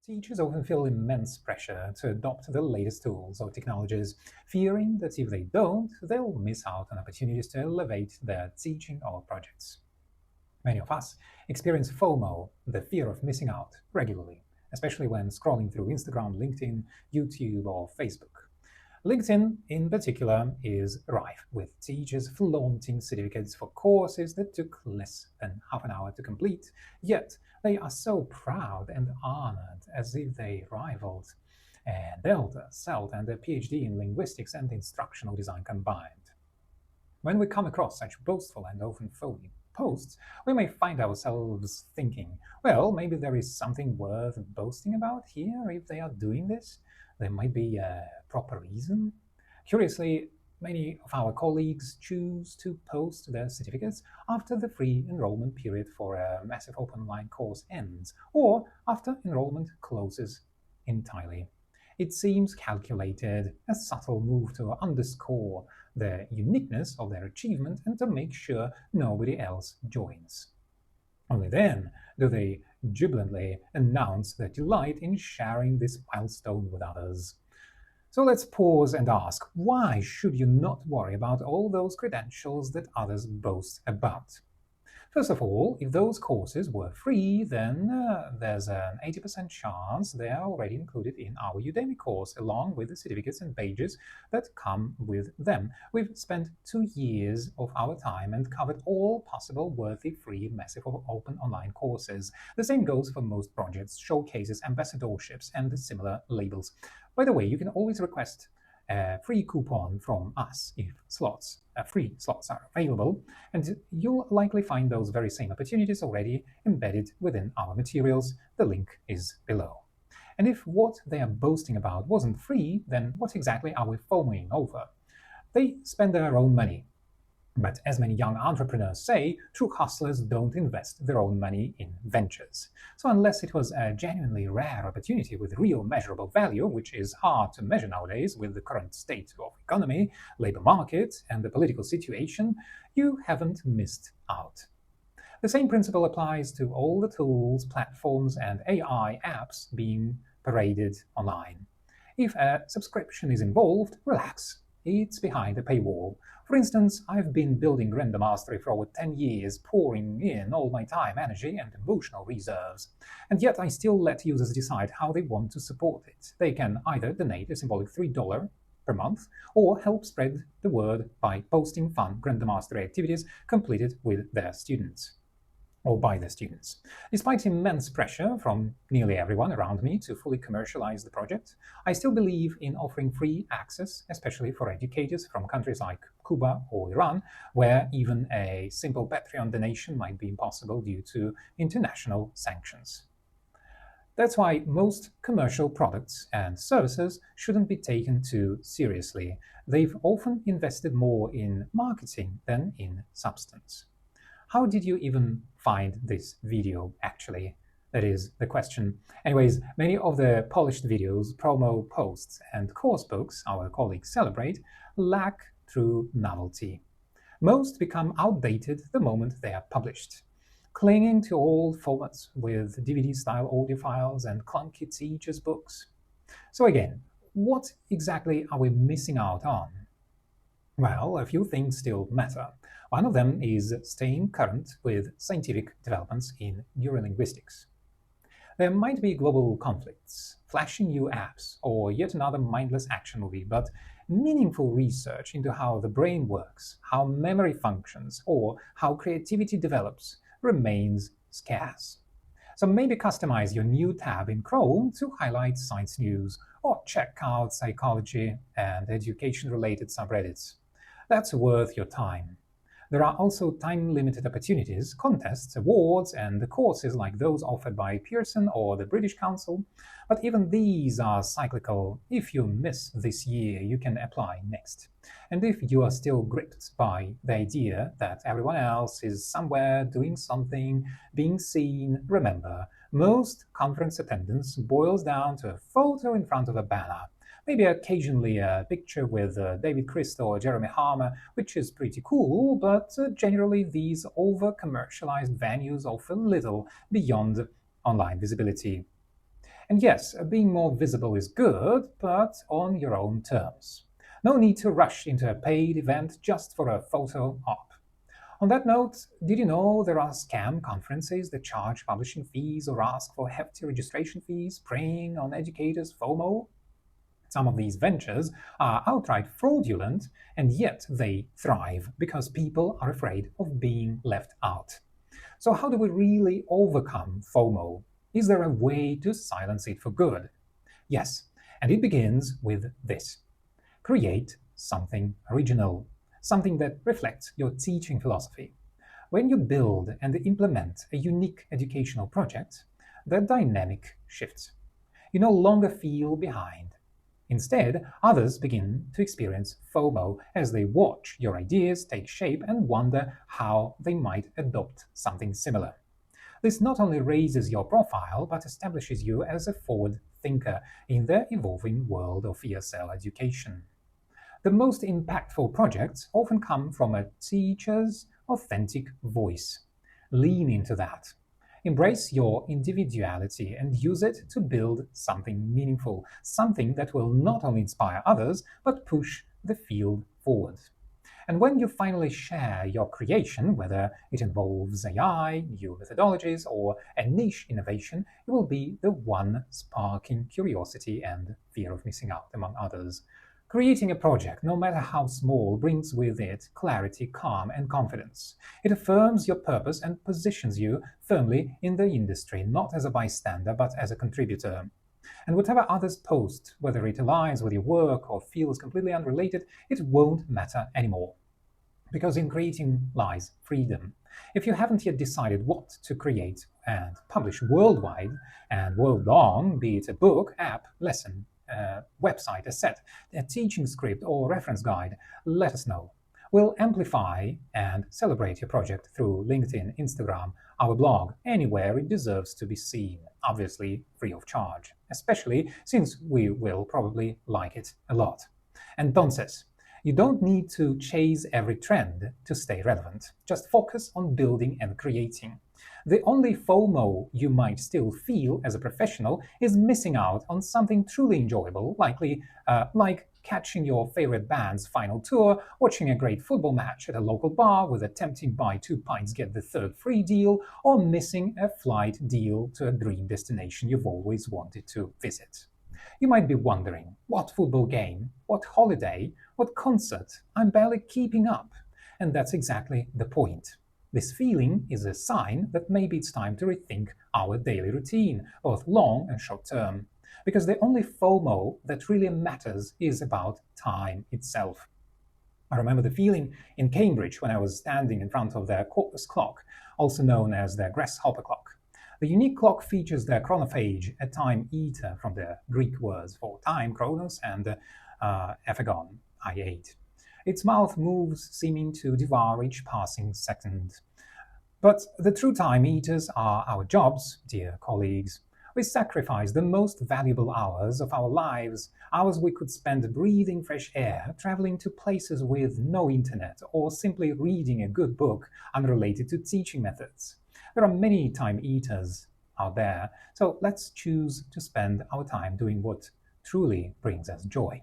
Teachers often feel immense pressure to adopt the latest tools or technologies, fearing that if they don't, they'll miss out on opportunities to elevate their teaching or projects. Many of us experience FOMO, the fear of missing out, regularly, especially when scrolling through Instagram, LinkedIn, YouTube, or Facebook. LinkedIn, in particular, is rife with teachers flaunting certificates for courses that took less than half an hour to complete, yet they are so proud and honored as if they rivaled Delta, CELT, and a PhD in linguistics and instructional design combined. When we come across such boastful and often phony posts, we may find ourselves thinking, well, maybe there is something worth boasting about here if they are doing this. There might be a proper reason. Curiously, many of our colleagues choose to post their certificates after the free enrollment period for a massive open online course ends, or after enrollment closes entirely. It seems calculated, a subtle move to underscore the uniqueness of their achievement and to make sure nobody else joins. Only then do they jubilantly announce their delight in sharing this milestone with others. So let's pause and ask, why should you not worry about all those credentials that others boast about? First of all, if those courses were free, then there's an 80% chance they are already included in our Udemy course, along with the certificates and pages that come with them. We've spent 2 years of our time and covered all possible worthy, free, massive, or open online courses. The same goes for most projects, showcases, ambassadorships, and similar labels. By the way, you can always request a free coupon from us if free slots are available, and you'll likely find those very same opportunities already embedded within our materials. The link is below. And if what they are boasting about wasn't free, then what exactly are we FOMOing over? They spend their own money. But as many young entrepreneurs say, true hustlers don't invest their own money in ventures. So unless it was a genuinely rare opportunity with real measurable value, which is hard to measure nowadays with the current state of economy, labor market, and the political situation, you haven't missed out. The same principle applies to all the tools, platforms, and AI apps being paraded online. If a subscription is involved, relax. It's behind a paywall. For instance, I've been building Grandomastery for over 10 years, pouring in all my time, energy, and emotional reserves. And yet I still let users decide how they want to support it. They can either donate a symbolic $3 per month, or help spread the word by posting fun Grandomastery activities completed with their students. Or by the students. Despite immense pressure from nearly everyone around me to fully commercialize the project, I still believe in offering free access, especially for educators from countries like Cuba or Iran, where even a simple Patreon donation might be impossible due to international sanctions. That's why most commercial products and services shouldn't be taken too seriously. They've often invested more in marketing than in substance. How did you even find this video, actually? That is the question. Anyways, many of the polished videos, promo posts, and course books our colleagues celebrate lack true novelty. Most become outdated the moment they are published, clinging to old formats with DVD-style audio files and clunky teachers' books. So again, what exactly are we missing out on? Well, a few things still matter. One of them is staying current with scientific developments in neurolinguistics. There might be global conflicts, flashy new apps, or yet another mindless action movie, but meaningful research into how the brain works, how memory functions, or how creativity develops remains scarce. So maybe customize your new tab in Chrome to highlight science news, or check out psychology and education-related subreddits. That's worth your time. There are also time-limited opportunities, contests, awards, and courses like those offered by Pearson or the British Council. But even these are cyclical. If you miss this year, you can apply next. And if you are still gripped by the idea that everyone else is somewhere doing something, being seen, remember, most conference attendance boils down to a photo in front of a banner. Maybe occasionally a picture with David Christo or Jeremy Harmer, which is pretty cool, but generally these over-commercialized venues offer little beyond online visibility. And yes, being more visible is good, but on your own terms. No need to rush into a paid event just for a photo op. On that note, did you know there are scam conferences that charge publishing fees or ask for hefty registration fees, preying on educators' FOMO? Some of these ventures are outright fraudulent, and yet they thrive because people are afraid of being left out. So, how do we really overcome FOMO? Is there a way to silence it for good? Yes, and it begins with this: create something original, something that reflects your teaching philosophy. When you build and implement a unique educational project, the dynamic shifts. You no longer feel behind. Instead, others begin to experience FOMO as they watch your ideas take shape and wonder how they might adopt something similar. This not only raises your profile, but establishes you as a forward thinker in the evolving world of ESL education. The most impactful projects often come from a teacher's authentic voice. Lean into that. Embrace your individuality and use it to build something meaningful, something that will not only inspire others, but push the field forward. And when you finally share your creation, whether it involves AI, new methodologies, or a niche innovation, it will be the one sparking curiosity and fear of missing out, among others. Creating a project, no matter how small, brings with it clarity, calm, and confidence. It affirms your purpose and positions you firmly in the industry, not as a bystander, but as a contributor. And whatever others post, whether it aligns with your work or feels completely unrelated, it won't matter anymore. Because in creating lies freedom. If you haven't yet decided what to create and publish worldwide and world-long, be it a book, app, lesson, website, a set, a teaching script, or reference guide, let us know. We'll amplify and celebrate your project through LinkedIn, Instagram, our blog, anywhere it deserves to be seen, obviously free of charge, especially since we will probably like it a lot. Entonces, you don't need to chase every trend to stay relevant. Just focus on building and creating. The only FOMO you might still feel as a professional is missing out on something truly enjoyable, like catching your favorite band's final tour, watching a great football match at a local bar with a tempting buy 2 pints get the third free deal, or missing a flight deal to a dream destination you've always wanted to visit. You might be wondering, what football game, what holiday, what concert? I'm barely keeping up. And that's exactly the point. This feeling is a sign that maybe it's time to rethink our daily routine, both long and short term. Because the only FOMO that really matters is about time itself. I remember the feeling in Cambridge when I was standing in front of their corpus clock, also known as their grasshopper clock. The unique clock features the chronophage, a time eater from the Greek words for time, chronos, and ephagon, I ate. Its mouth moves, seeming to devour each passing second. But the true time eaters are our jobs, dear colleagues. We sacrifice the most valuable hours of our lives, hours we could spend breathing fresh air, traveling to places with no internet, or simply reading a good book unrelated to teaching methods. There are many time eaters out there, so let's choose to spend our time doing what truly brings us joy.